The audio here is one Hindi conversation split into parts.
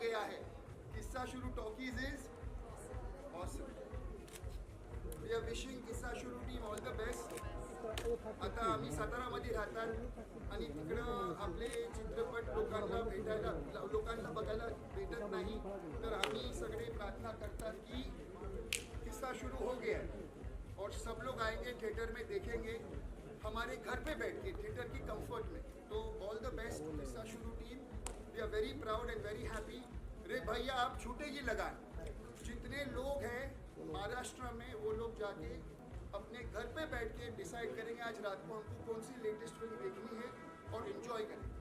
गया है Kissa Shuru Talkies is awesome. We are wishing Kissa Shuru team all the best. आता आम्ही सातारामध्ये राहतात आणि तिकडं आपले चित्रपट लोकांना बघायला भेटत नाही. तर आम्ही सगळे प्रार्थना करतात की किस्सा शुरू हो गया और सब लोग आएंगे थिएटर में देखेंगे हमारे घर पे बैठ के थिएटर की कंफर्ट में. तो all the best Kissa Shuru team. We are very proud and very happy. रे भैया आप छूटेगी लगान. जितने लोग हैं महाराष्ट्र में वो लोग जाके अपने घर पे बैठ के डिसाइड करेंगे आज रात को हमको कौन सी लेटेस्ट फिल्म देखनी है और एंजॉय करेंगे.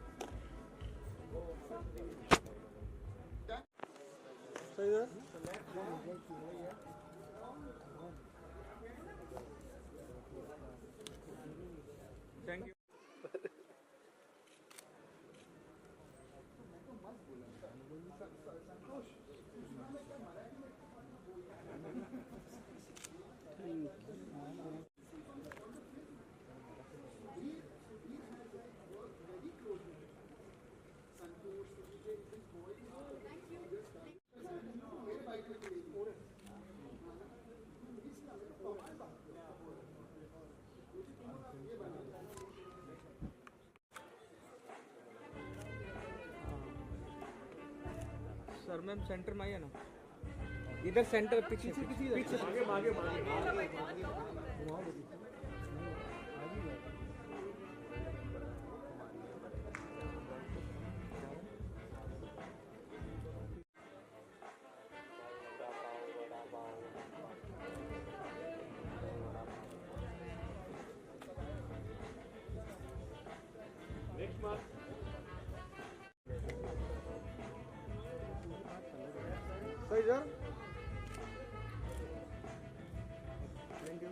Thank you. Sir ma'am centre में आइए ना. इधर सेंटर पीछे पीछे आगे नेक्स्ट मार्क. सही सर. Thank you.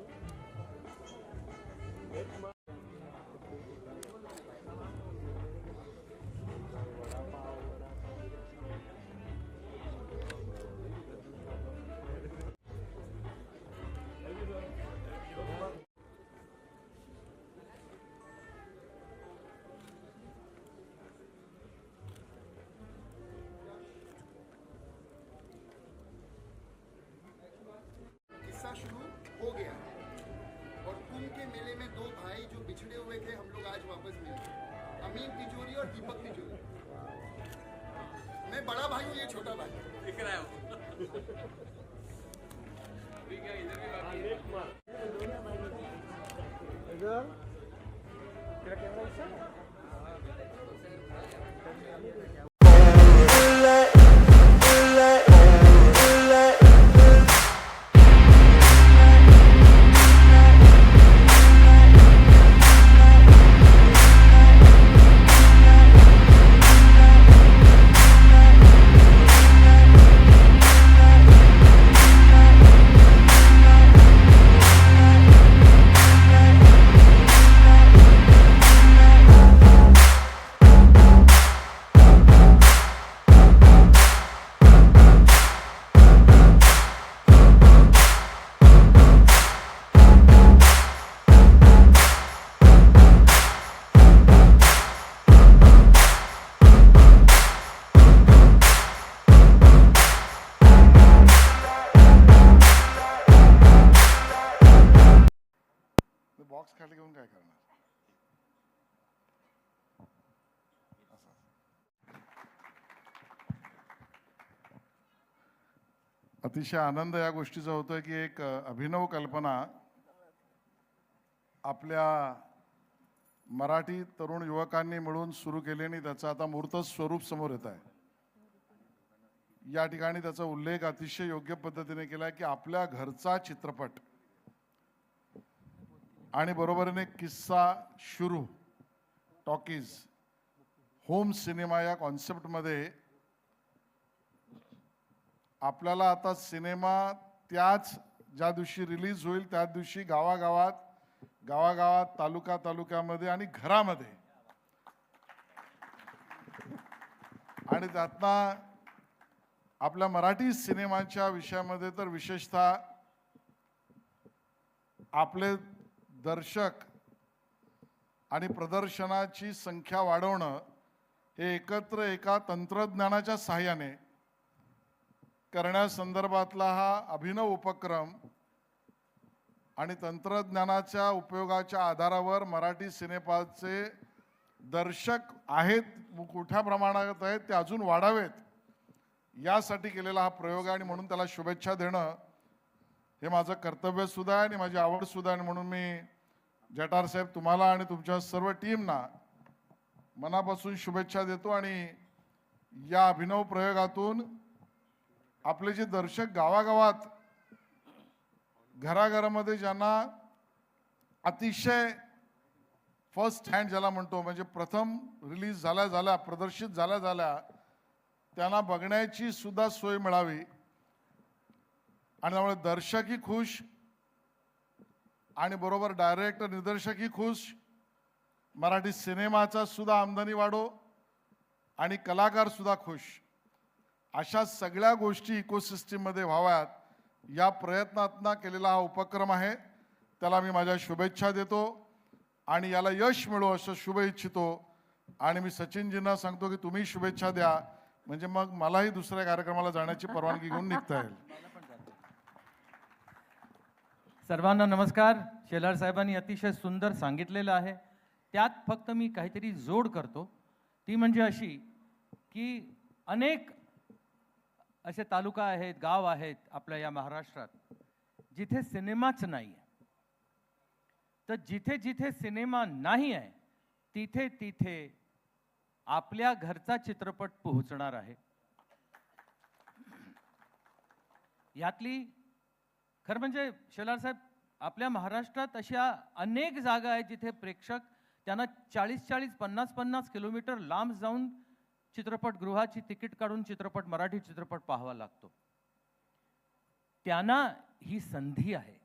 शुरू हो गया और कुंभ के मेले में दो भाई जो बिछड़े हुए थे हम लोग आज वापस मिले. अमीन तिजोरी और दीपक तिजोरी. मैं बड़ा भाई हूँ ये छोटा भाई दिख रहा है. बॉक्स खाली घेऊन काय करणार. अतिशय आनंद या गोष्टीचा होतोय की एक अभिनव कल्पना आपल्या मराठी तरुण युवकांनी मिळून सुरू केली आणि त्याचं आता मूर्त स्वरूप समोर येत आहे. या ठिकाणी त्याचा उल्लेख अतिशय योग्य पद्धतीने केला की आपल्या घरचा चित्रपट आणि बरोबरीने किस्सा शुरू टॉकीज होम सिनेमा या कॉन्सेप्टमध्ये आपल्याला आता सिनेमा त्याच ज्या दिवशी रिलीज होईल त्या दिवशी गावागावात तालुक्यामध्ये आणि घरामध्ये आणि त्यातनं आपल्या मराठी सिनेमाच्या विषयामध्ये तर विशेषतः आपले दर्शक आणि प्रदर्शनाची संख्या वाढवणं हे एकत्र एका तंत्रज्ञानाच्या सहाय्याने करण्यासंदर्भातला हा अभिनव उपक्रम आणि तंत्रज्ञानाच्या उपयोगाच्या आधारावर मराठी सिनेमाचे दर्शक आहेत, मोठ्या प्रमाणात आहेत, ते अजून वाढावेत यासाठी केलेला हा प्रयोग आहे आणि म्हणून त्याला शुभेच्छा देणं हे माझं कर्तव्य सुद्धा आहे आणि माझी आवड सुद्धा आहे. म्हणून मी जटार साहेब तुम्हाला आणि तुमच्या सर्व टीमना मनापासून शुभेच्छा देतो आणि या अभिनव प्रयोगातून आपले जे दर्शक गावागावात घराघरामध्ये ज्यांना अतिशय फर्स्ट हँड ज्याला म्हणतो म्हणजे प्रथम रिलीज झाल्या प्रदर्शित झाल्या त्यांना बघण्याची सुद्धा सोय मिळावी आणि त्यामुळे दर्शकही खुश आणि बरोबर डायरेक्टर निर्देशकही खुश, मराठी सिनेमाचा सुद्धा आमदानी वाढो आणि कलाकार सुद्धा खुश, अशा सगळ्या गोष्टी इकोसिस्टीममध्ये व्हाव्यात या प्रयत्नातनं केलेला हा उपक्रम आहे. त्याला मी माझ्या शुभेच्छा देतो आणि याला यश मिळो असं शुभ इच्छितो. आणि मी सचिनजींना सांगतो की तुम्ही शुभेच्छा द्या म्हणजे मग मलाही दुसऱ्या कार्यक्रमाला जाण्याची परवानगी घेऊन निघता येईल. सर्वांना नमस्कार. शेलार साहेबांनी अतिशय सुंदर सांगितलेलं आहे. त्यात फक्त मी काहीतरी जोड करतो, ती म्हणजे अशी की अनेक असे तालुका आहेत, गाव आहेत आपल्या या महाराष्ट्रात जिथे सिनेमाच नाही आहे. तर जिथे जिथे सिनेमा नाही आहे तिथे तिथे आपल्या घरचा चित्रपट पोहोचणार आहे. यातली खरं म्हणजे शेलार साहेब, आपल्या महाराष्ट्रात अशा अनेक जागा आहेत जिथे प्रेक्षक त्यांना 40-40, 50-50 किलोमीटर लांब जाऊन चित्रपटगृहाची तिकीट काढून मराठी चित्रपट पाहावा लागतो. त्यांना ही संधी आहे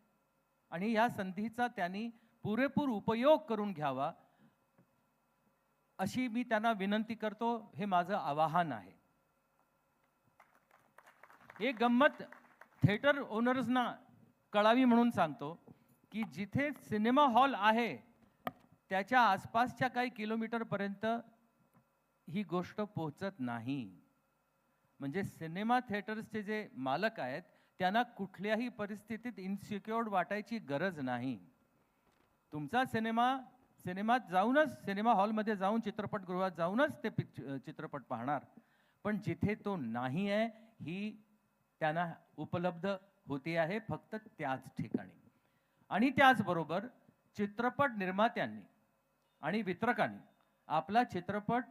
आणि या संधीचा त्यांनी पुरेपूर उपयोग करून घ्यावा अशी मी त्यांना विनंती करतो. हे माझं आवाहन आहे. एक गंमत थिएटर ओनर्सना कळावी म्हणून सांगतो की जिथे सिनेमा हॉल आहे त्याच्या आसपासच्या काही किलोमीटरपर्यंत ही गोष्ट पोहोचत नाही. म्हणजे सिनेमा थिएटर्सचे जे मालक आहेत त्यांना कुठल्याही परिस्थितीत इन्सिक्युअर्ड वाटायची गरज नाही. तुमचा सिनेमात जाऊनच, सिनेमा हॉलमध्ये जाऊन, चित्रपटगृहात जाऊनच ते चित्रपट पाहणार. पण जिथे तो नाही आहे ही त्यांना उपलब्ध होते आहे फक्त त्याच ठिकाणी. आणि त्याचबरोबर चित्रपट निर्मात्यांनी आणि वितरकांनी आपला चित्रपट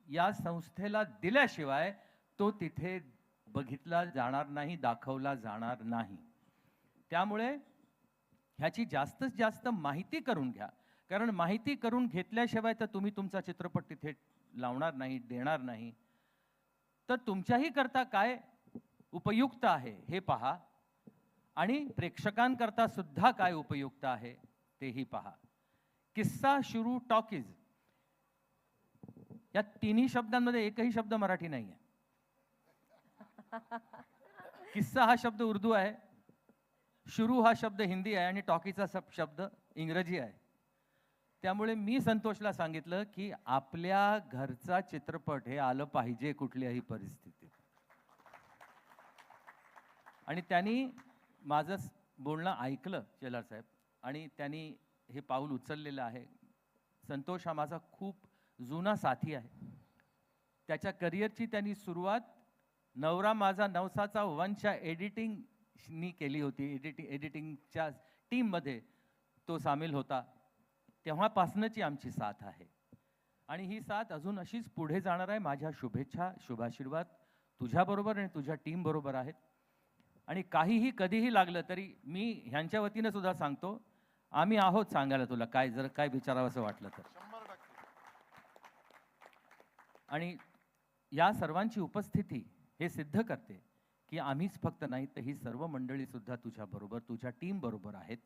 या संस्थेला दिल्याशिवाय तो तिथे बघितला जाणार नाही, दाखवला जाणार नाही. त्यामुळे ह्याची जास्तीत जास्त माहिती करून घ्या, कारण माहिती करून घेतल्याशिवाय तर तुम्ही तुमचा चित्रपट तिथे लावणार नाही, देणार नाही. तर तुमच्याही करता काय उपयुक्त आहे हे पहा आणि प्रेक्षकांकरता सुद्धा काय उपयुक्त आहे तेही पहा. किस्सा शुरू टॉकीज या तिन्ही शब्दांमध्ये एकही शब्द मराठी नाही आहे. किस्सा हा शब्द उर्दू आहे, शुरू हा शब्द हिंदी आहे आणि टॉकीचा शब्द इंग्रजी आहे. त्यामुळे मी संतोषला सांगितलं की आपल्या घरचा चित्रपट हे आलं पाहिजे कुठल्याही परिस्थितीत. आणि त्यांनी माझं बोलणं ऐकलं शेलार साहेब आणि त्यांनी हे पाऊल उचललेलं आहे. संतोष हा माझा खूप जुना साथी आहे. त्याच्या करिअरची त्यांनी सुरुवात नवरा माझा नवसाचा वनच्या एडिटिंगनी केली होती. एडिटिंगच्या टीममध्ये तो सामील होता. तेव्हापासूनची आमची साथ आहे आणि ही साथ अजून अशीच पुढे जाणार आहे. माझ्या शुभेच्छा, शुभाशीर्वाद तुझ्याबरोबर आणि तुझ्या टीमबरोबर आहेत. आणि काहीही कधीही लागलं तरी मी ह्यांच्या वतीनं सुद्धा सांगतो, आम्ही आहोत सांगायला तुला काय जर काय विचारावं असं वाटलं तर. आणि या सर्वांची उपस्थिती हे सिद्ध करते की आम्हीच फक्त नाही तर ही सर्व मंडळी सुद्धा तुझ्याबरोबर, तुझ्या टीम बरोबर आहेत.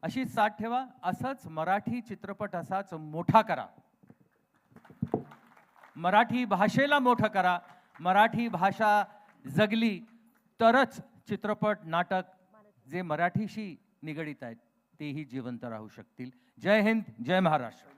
अशी साथ ठेवा. असंच मराठी चित्रपट असाच मोठा करा. मराठी भाषेला मोठं करा. मराठी भाषा जगली तरच चित्रपट, नाटक जे मराठीशी निगडित आहेत तेही जिवंत राहू शकतील. जय हिंद, जय महाराष्ट्र.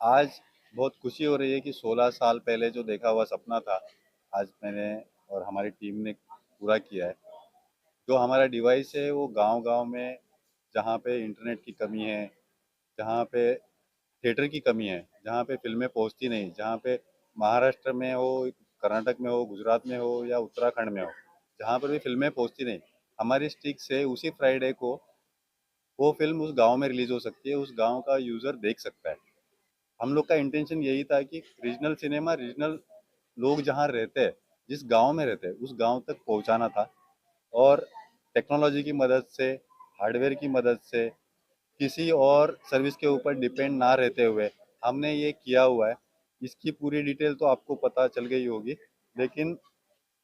आज बहुत खुशी हो रही है कि 16 साल पहले जो देखा हुआ सपना था, आज मैंने और हमारी टीम ने पूरा किया है. जो हमारा डिवाइस है वो गांव-गांव में, जहाँ पे इंटरनेट की कमी है, जहाँ पे थिएटर की कमी है, जहाँ पे फिल्में पहुँचती नहीं, जहाँ पे महाराष्ट्र में हो, कर्नाटक में हो, गुजरात में हो या उत्तराखंड में हो, जहाँ पर भी फिल्में पहुँचती नहीं, हमारी स्टिक से उसी फ्राइडे को वो फिल्म उस गांव में रिलीज हो सकती है, उस गांव का यूज़र देख सकता है. हम लोग का इंटेंशन यही था कि रीजनल सिनेमा रीजनल लोग जहाँ रहते हैं, जिस गांव में रहते हैं, उस गांव तक पहुंचाना था. और टेक्नोलॉजी की मदद से, हार्डवेयर की मदद से, किसी और सर्विस के ऊपर डिपेंड ना रहते हुए हमने ये किया हुआ है. इसकी पूरी डिटेल तो आपको पता चल गई होगी, लेकिन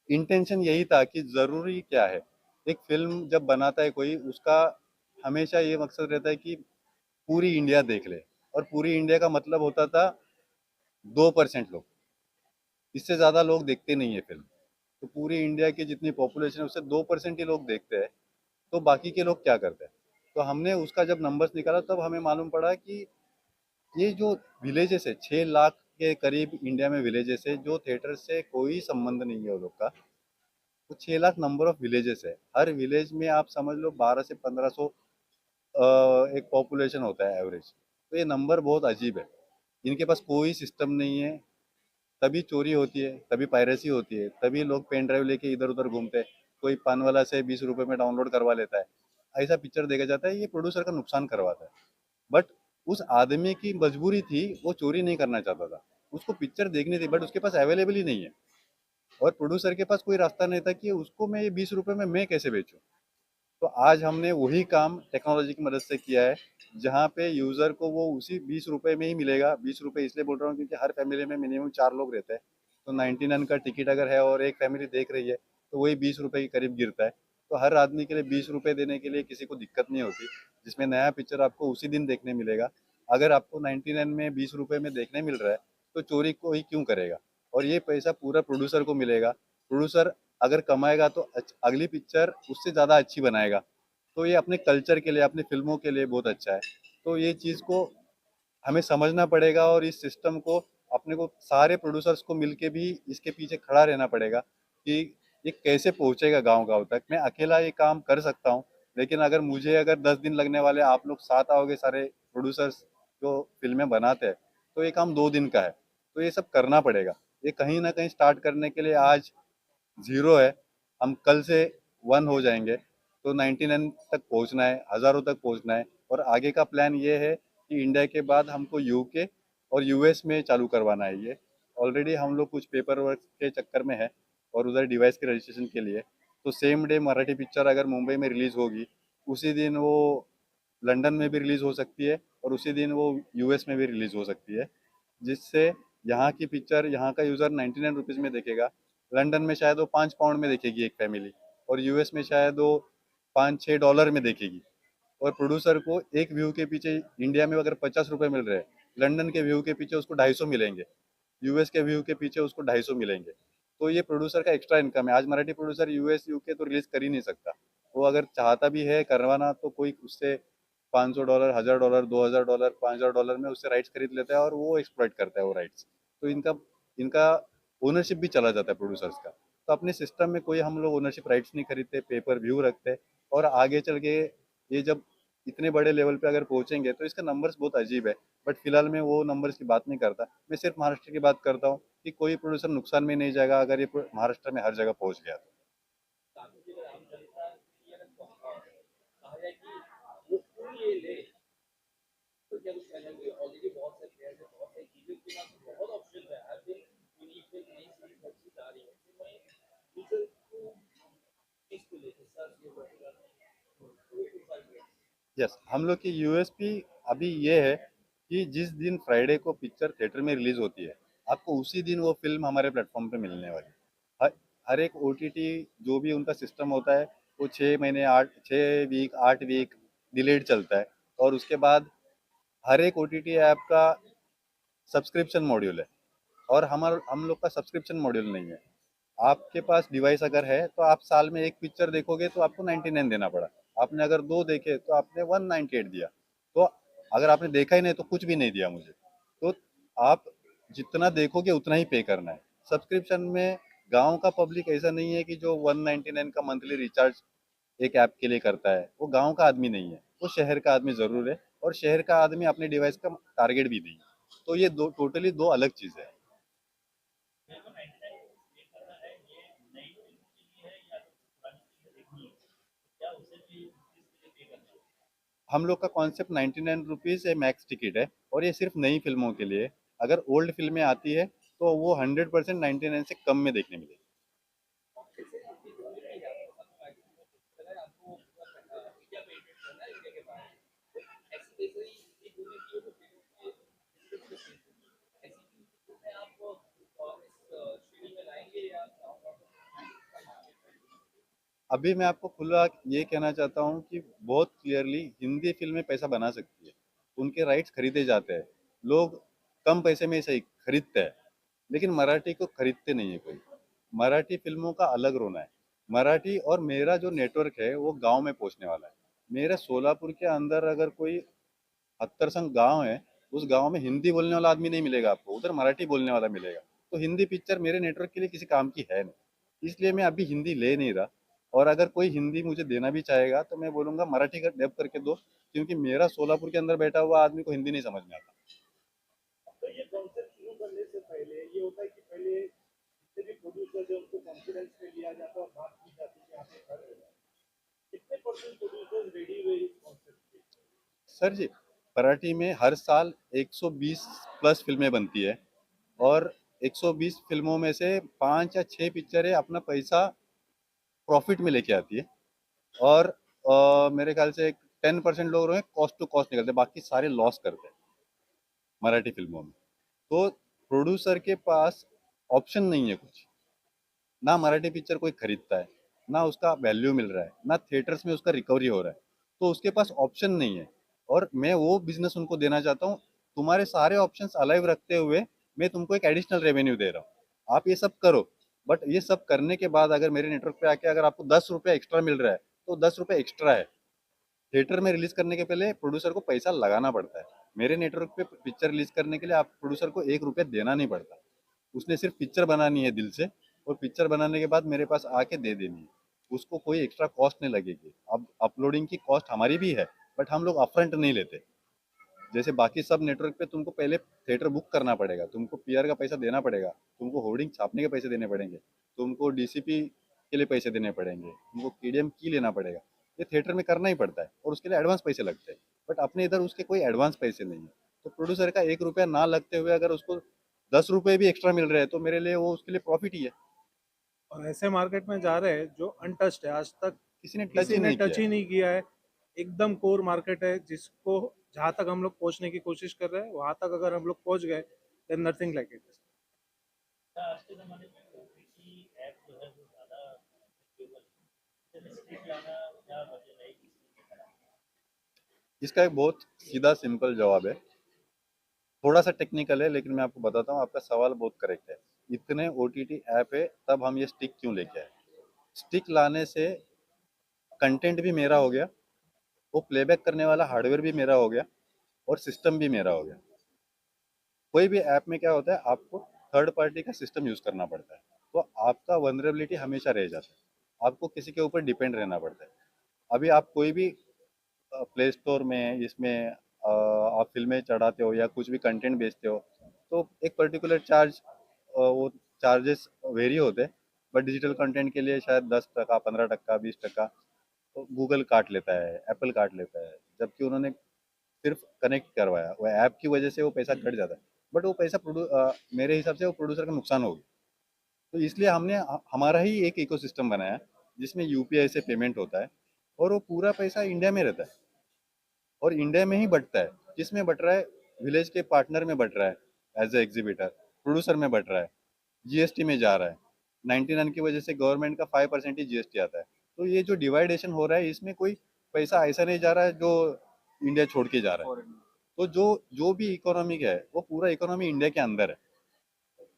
इंटेंशन यही था कि ज़रूरी क्या है, एक फिल्म जब बनाता है कोई, उसका हमेशा ये मकसद रहता है कि पूरी इंडिया देख ले. और पूरी इंडिया का मतलब होता था 2% लोग, इससे ज़्यादा लोग देखते नहीं है फिल्म. तो पूरी इंडिया की जितनी पॉपुलेशन है उससे 2% ही लोग देखते हैं, तो बाकी के लोग क्या करते हैं. तो हमने उसका जब नंबर्स निकाला तब हमें मालूम पड़ा कि ये जो विलेजेस है, 6 लाख के करीब इंडिया में विलेजेस है, जो थिएटर से कोई संबंध नहीं है वो लोग का. तो 6 लाख नंबर ऑफ विलेजेस है. हर विलेज में आप समझ लो 12 से 1500 एक पॉपुलेशन होता है एवरेज. तो ये नंबर बहुत अजीब है. इनके पास कोई सिस्टम नहीं है, तभी चोरी होती है, तभी पायरेसी होती है, तभी लोग पेन ड्राइव लेके इधर उधर घूमते हैं. कोई पान वाला से 20 रुपए में डाउनलोड करवा लेता है. ऐसा पिक्चर देखा जाता है. ये प्रोड्यूसर का नुकसान करवाता है. बट उस आदमी की मजबूरी थी, वो चोरी नहीं करना चाहता था, उसको पिक्चर देखनी थी, बट उसके पास अवेलेबल ही नहीं है. और प्रोड्यूसर के पास कोई रास्ता नहीं था कि उसको मैं ये 20 रुपए में मैं कैसे बेचूं. तो आज हमने वही काम टेक्नोलॉजी की मदद से किया है, जहाँ पे यूज़र को वो उसी 20 रुपए में ही मिलेगा. 20 रुपए इसलिए बोल रहा हूँ क्योंकि हर फैमिली में मिनिमम 4 लोग रहते हैं. तो 99 का टिकट अगर है और एक फैमिली देख रही है, तो वही 20 रुपए के करीब गिरता है. तो हर आदमी के लिए 20 रुपए देने के लिए किसी को दिक्कत नहीं होती, जिसमें नया पिक्चर आपको उसी दिन देखने मिलेगा. अगर आपको 99 में 20 रुपए में देखने मिल रहा है, तो चोरी कोई क्यों करेगा. और ये पैसा पूरा प्रोड्यूसर को मिलेगा. प्रोड्यूसर अगर कमाएगा तो अगली पिक्चर उससे ज़्यादा अच्छी बनाएगा. तो ये अपने कल्चर के लिए, अपनी फिल्मों के लिए बहुत अच्छा है. तो ये चीज़ को हमें समझना पड़ेगा और इस सिस्टम को अपने को सारे प्रोड्यूसर्स को मिलके भी इसके पीछे खड़ा रहना पड़ेगा कि ये कैसे पहुंचेगा गांव-गांव तक. मैं अकेला ये काम कर सकता हूं, लेकिन अगर 10 दिन लगने वाले, आप लोग साथ आओगे सारे प्रोड्यूसर्स जो फिल्में बनाते हैं, तो ये काम 2 दिन का है. तो ये सब करना पड़ेगा. ये कहीं ना कहीं स्टार्ट करने के लिए आज 0 है, हम कल से 1 हो जाएंगे. तो 99 तक पहुंचना है, हज़ारों तक पहुंचना है. और आगे का प्लान ये है कि इंडिया के बाद हमको यूके और यूएस में चालू करवाना है. ये ऑलरेडी हम लोग कुछ पेपर वर्क के चक्कर में है और उधर डिवाइस के रजिस्ट्रेशन के लिए. तो सेम डे मराठी पिक्चर अगर मुंबई में रिलीज़ होगी, उसी दिन वो लंदन में भी रिलीज़ हो सकती है और उसी दिन वो यूएस में भी रिलीज़ हो सकती है, जिससे यहाँ की पिक्चर यहाँ का यूज़र 99 रुपीज़ में देखेगा. लंदन में शायद वो 5 पाउंड में देखेगी एक फैमिली, और यूएस में शायद वो $5-6 में देखेगी. और प्रोड्यूसर को एक व्यू के पीछे इंडिया में अगर 50 रुपये मिल रहे हैं, लंदन के व्यू के पीछे उसको 250 मिलेंगे, यूएस के व्यू के पीछे उसको 250 मिलेंगे. तो ये प्रोड्यूसर का एक्स्ट्रा इनकम है. आज मराठी प्रोड्यूसर यूएस यूके तो रिलीज कर ही नहीं सकता. वो अगर चाहता भी है करवाना, तो कोई उससे $500, $1000, $2000, $5000 में उससे राइट्स खरीद लेता है और वो एक्सप्लॉइट करता है वो राइट्स. तो इनका इनका ओनरशिप भी चला जाता है प्रोड्यूसर्स का। तो अपने सिस्टम में कोई हम लोग ओनरशिप राइट्स नहीं खरीदते, पेपर व्यू रखते, और आगे चल के ये जब इतने बड़े लेवल पे अगर पहुंचेंगे तो इसका नंबर्स बहुत अजीब है। बट फिलहाल मैं वो नंबर्स की बात नहीं करता, मैं सिर्फ महाराष्ट्र की बात करता हूँ कि कोई प्रोड्यूसर नुकसान में नहीं जाएगा अगर ये महाराष्ट्र में हर जगह पहुंच गया तो। यस, हम लोग की यूएसपी अभी ये है कि जिस दिन फ्राइडे को पिक्चर थिएटर में रिलीज होती है, आपको उसी दिन वो फिल्म हमारे प्लेटफॉर्म पे मिलने वाली है। हर हर एक ओटीटी जो भी उनका सिस्टम होता है वो 6 महीने 6 वीक 8 वीक डिलेड चलता है, और उसके बाद हर एक ओटीटी ऐप का सब्सक्रिप्शन मॉड्यूल है, और हम लोग का सब्सक्रिप्शन मॉड्यूल नहीं है। आपके पास डिवाइस अगर है तो आप साल में एक पिक्चर देखोगे तो आपको 99 देना पड़ा, आपने अगर दो देखे तो आपने 198 दिया, तो अगर आपने देखा ही नहीं तो कुछ भी नहीं दिया मुझे। तो आप जितना देखोगे उतना ही पे करना है। सब्सक्रिप्शन में गांव का पब्लिक ऐसा नहीं है कि जो 199 का मंथली रिचार्ज एक ऐप के लिए करता है, वो गांव का आदमी नहीं है, वो शहर का आदमी जरूर है, और शहर का आदमी अपने डिवाइस का टारगेट भी नहीं है। तो ये दो टोटली दो अलग चीज़ है। हम लोग का कॉन्सेप्ट 99 रुपीज़ मैक्स टिकट है, और ये सिर्फ नई फिल्मों के लिए। अगर ओल्ड फिल्में आती है तो वो 100% 99 से कम में देखने मिलेगी। अभी मैं आपको खुला ये कहना चाहता हूँ कि बहुत क्लियरली हिंदी फिल्में पैसा बना सकती है, उनके राइट्स खरीदे जाते हैं, लोग कम पैसे में सही खरीदते हैं, लेकिन मराठी को खरीदते नहीं है कोई। मराठी फिल्मों का अलग रोना है। मराठी और मेरा जो नेटवर्क है वो गांव में पहुंचने वाला है। मेरा सोलापुर के अंदर अगर कोई 70 गांव है, उस गांव में हिंदी बोलने वाला आदमी नहीं मिलेगा आपको, उधर मराठी बोलने वाला मिलेगा। तो हिंदी पिक्चर मेरे नेटवर्क के लिए किसी काम की है नहीं, इसलिए मैं अभी हिंदी ले नहीं रहा। और अगर कोई हिंदी मुझे देना भी चाहेगा तो मैं बोलूंगा मराठी का डब करके दो, क्योंकि मेरा सोलापुर के अंदर बैठा हुआ आदमी को हिंदी नहीं समझ में आता। तो ये कॉन्सेप्ट शुरू करने से पहले ये होता है कि पहले जितने भी प्रोड्यूसर है उनको कॉन्फिडेंस में लिया जाता है और बात की जाती है कि आप ये कर रहे हो। कितने परसेंट प्रोड्यूसर्स रेडी हुए इस कॉन्सेप्ट पे? सर जी, मराठी में हर साल 120 प्लस फिल्में बनती है, और 120 फिल्मों में से 5 या 6 पिक्चरें अपना पैसा प्रॉफिट में लेके आती है, और मेरे ख्याल से 10% लोग रहे कॉस्ट टू कॉस्ट निकलते हैं, बाकी सारे लॉस करते हैं मराठी फिल्मों में। तो प्रोड्यूसर के पास ऑप्शन नहीं है कुछ, ना मराठी पिक्चर कोई खरीदता है, ना उसका वैल्यू मिल रहा है, ना थिएटर्स में उसका रिकवरी हो रहा है, तो उसके पास ऑप्शन नहीं है। और मैं वो बिजनेस उनको देना चाहता हूँ, तुम्हारे सारे ऑप्शंस अलाइव रखते हुए मैं तुमको एक एडिशनल रेवेन्यू दे रहा हूँ, आप ये सब करो। बट ये सब करने के बाद अगर मेरे नेटवर्क पे आके अगर आपको 10 रुपये एक्स्ट्रा मिल रहा है तो 10 रुपये एक्स्ट्रा है। थिएटर में रिलीज करने के पहले प्रोड्यूसर को पैसा लगाना पड़ता है, मेरे नेटवर्क पे पिक्चर रिलीज करने के लिए आप प्रोड्यूसर को 1 रुपया देना नहीं पड़ता, उसने सिर्फ पिक्चर बनानी है दिल से, और पिक्चर बनाने के बाद मेरे पास आके दे देनी है, उसको कोई एक्स्ट्रा कॉस्ट नहीं लगेगी। अब अपलोडिंग की कॉस्ट हमारी भी है, बट हम लोग अपफ्रंट नहीं लेते। जैसे बाकी सब नेटवर्क पे तुमको पहले थिएटर बुक करना पड़ेगा, तुमको पीआर का पैसा देना पड़ेगा, तुमको होर्डिंग छापने के पैसे देने पड़ेंगे, तुमको डीसीपी के लिए पैसे देने पड़ेंगे, तुमको केडीएम की लेना पड़ेगा। ये थिएटर में करना ही पड़ता है, और उसके लिए एडवांस पैसे लगते हैं। बट अपने इधर उसके कोई एडवांस पैसे नहीं है, तो प्रोड्यूसर का 1 रुपया ना लगते हुए अगर उसको 10 रुपये भी एक्स्ट्रा मिल रहे हैं तो मेरे लिए वो उसके लिए प्रॉफिट ही है। और ऐसे मार्केट में जा रहे हैं जो अनटच्ड है, आज तक किसी ने टच किसी ही ने नहीं टच किया ही है। नहीं किया है। एकदम कोर मार्केट है जिसको जहाँ तक हम लोग पहुँचने की कोशिश कर रहे हैं वहाँ तक अगर हम लोग पहुँच गए देन नथिंग लाइक इट। इसका एक बहुत सीधा सिंपल जवाब है, थोड़ा सा टेक्निकल है लेकिन मैं आपको बताता हूँ। आपका सवाल बहुत करेक्ट है। इतने ओटीटी ऐप है तब हम ये स्टिक क्यों लेके आए। स्टिक लाने से कंटेंट भी मेरा हो गया, वो प्लेबैक करने वाला हार्डवेयर भी मेरा हो गया, और सिस्टम भी मेरा हो गया। कोई भी ऐप में क्या होता है, आपको थर्ड पार्टी का सिस्टम यूज़ करना पड़ता है, तो आपका वनरेबिलिटी हमेशा रह जाता है, आपको किसी के ऊपर डिपेंड रहना पड़ता है। अभी आप कोई भी प्ले स्टोर में इसमें आप फिल्में चढ़ाते हो या कुछ भी कंटेंट बेचते हो, तो एक पर्टिकुलर चार्ज, वो चार्जेस वेरी होते हैं, बट डिजिटल कंटेंट के लिए शायद 10%, 15%, 20% तो गूगल काट लेता है, एप्पल काट लेता है, जबकि उन्होंने सिर्फ कनेक्ट करवाया, वो ऐप की वजह से वो पैसा कट जाता है, बट वो पैसा मेरे हिसाब से वो प्रोड्यूसर का नुकसान होगी। तो इसलिए हमने हमारा ही एक इकोसिस्टम बनाया जिसमें यूपीआई से पेमेंट होता है, और वो पूरा पैसा इंडिया में रहता है और इंडिया में ही बटता है। किसमें बट रहा है? विलेज के पार्टनर में बट रहा है, एज ए एग्जीबिटर प्रोड्यूसर में बट रहा है, जीएसटी में जा रहा है। 99 की वजह से गवर्नमेंट का 5% ही जीएसटी आता है। तो ये जो डिवाइडेशन हो रहा है, इसमें कोई पैसा ऐसा नहीं जा रहा है जो इंडिया छोड़ के जा रहा है। तो जो जो भी इकोनॉमिक है वो पूरा इकोनॉमी इंडिया के अंदर है,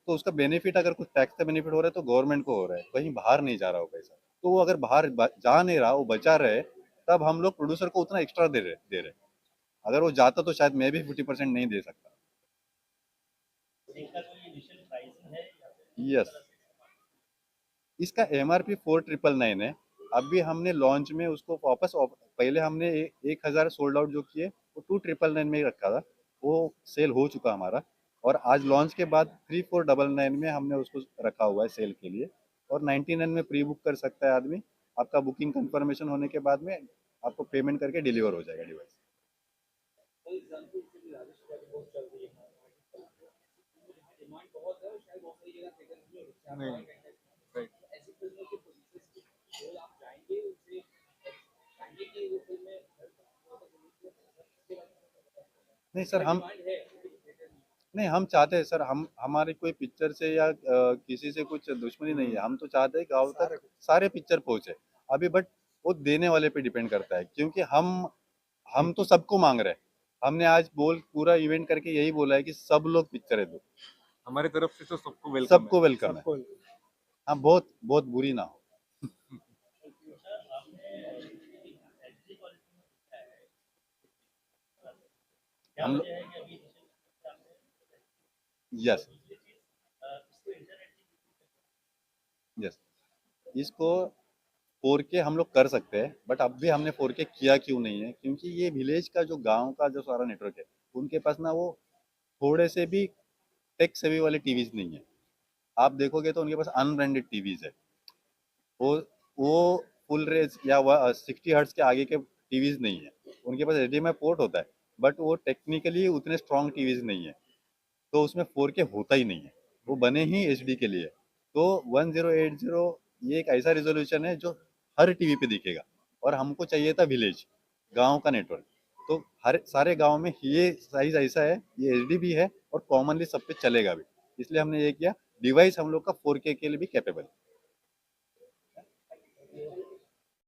तो उसका बेनिफिट अगर कुछ टैक्स का बेनिफिट हो रहा है तो गवर्नमेंट को हो रहा है, कहीं बाहर नहीं जा रहा वो पैसा। तो वो अगर बाहर जा नहीं रहा, वो बचा रहे, तब हम लोग प्रोड्यूसर को उतना एक्स्ट्रा दे रहे। अगर वो जाता तो शायद मैं भी 50% नहीं दे सकता। इसका कोई इनिशियल प्राइसिंग है या यस, इसका एमआरपी 4999 है। अभी हमने लॉन्च में उसको वापस पहले हमने 1000 सोल्ड आउट जो किए, वो 2999 में ही रखा था, वो सेल हो चुका हमारा। और आज लॉन्च के बाद 3499 में हमने उसको रखा हुआ है सेल के लिए, और 99 में प्री बुक कर सकता है आदमी। आपका बुकिंग कंफर्मेशन होने के बाद में आपको पेमेंट करके डिलीवर हो जाएगा डिवाइस। फॉर एग्जांपल जैसे राजस्थान की बहुत चल रही है, डिमांड बहुत है और शायद बहुत सारी जगह थिएटर में ऐसी फिल्मों के प्रोड्यूसर्स की रोल आप जाएंगे उनसे चाहेंगे कि वो फिल्में नहीं सर, हम डिमांड है थिएटर में। नहीं, हम चाहते हैं सर, हम हमारी कोई पिक्चर से या किसी से कुछ दुश्मनी नहीं है। हम तो चाहते हैं गाँव तक सारे पिक्चर पहुंचे। अभी बट वो देने वाले पे डिपेंड करता है, क्योंकि हम तो सबको मांग रहे हैं। हमने आज पूरा इवेंट करके यही बोला है कि सब लोग पिक्चरें दो, हमारी तरफ से तो सबको वेलकम सबको वेलकम है। हाँ, बहुत बहुत बुरी ना हो। हम यस यस, इसको 4K हम लोग कर सकते हैं, बट अब भी हमने 4K किया क्यों नहीं है? क्योंकि ये विलेज का जो गांव का जो सारा नेटवर्क है, उनके पास ना वो थोड़े से भी टेक सेवी वाले टीवीज नहीं है। आप देखोगे तो उनके पास अनब्रांडेड टीवीज है। वो फुल रेज या 60 हर्ट्ज के आगे के टीवीज नहीं है। उनके पास HDMI पोर्ट होता है, बट वो टेक्निकली उतने स्ट्रॉन्ग टीवीज नहीं है, तो उसमें 4K होता ही नहीं है। वो बने ही HD के लिए। तो 1080 ये एक ऐसा रिजोल्यूशन है जो हर टीवी पे दिखेगा, और हमको चाहिए था विलेज, गांव का नेटवर्क। तो हर सारे गांव में ये साइज ऐसा है, ये HD भी है और कॉमनली सब पे चलेगा भी। इसलिए हमने ये किया, डिवाइस हम लोग का 4K के लिए भी कैपेबल है।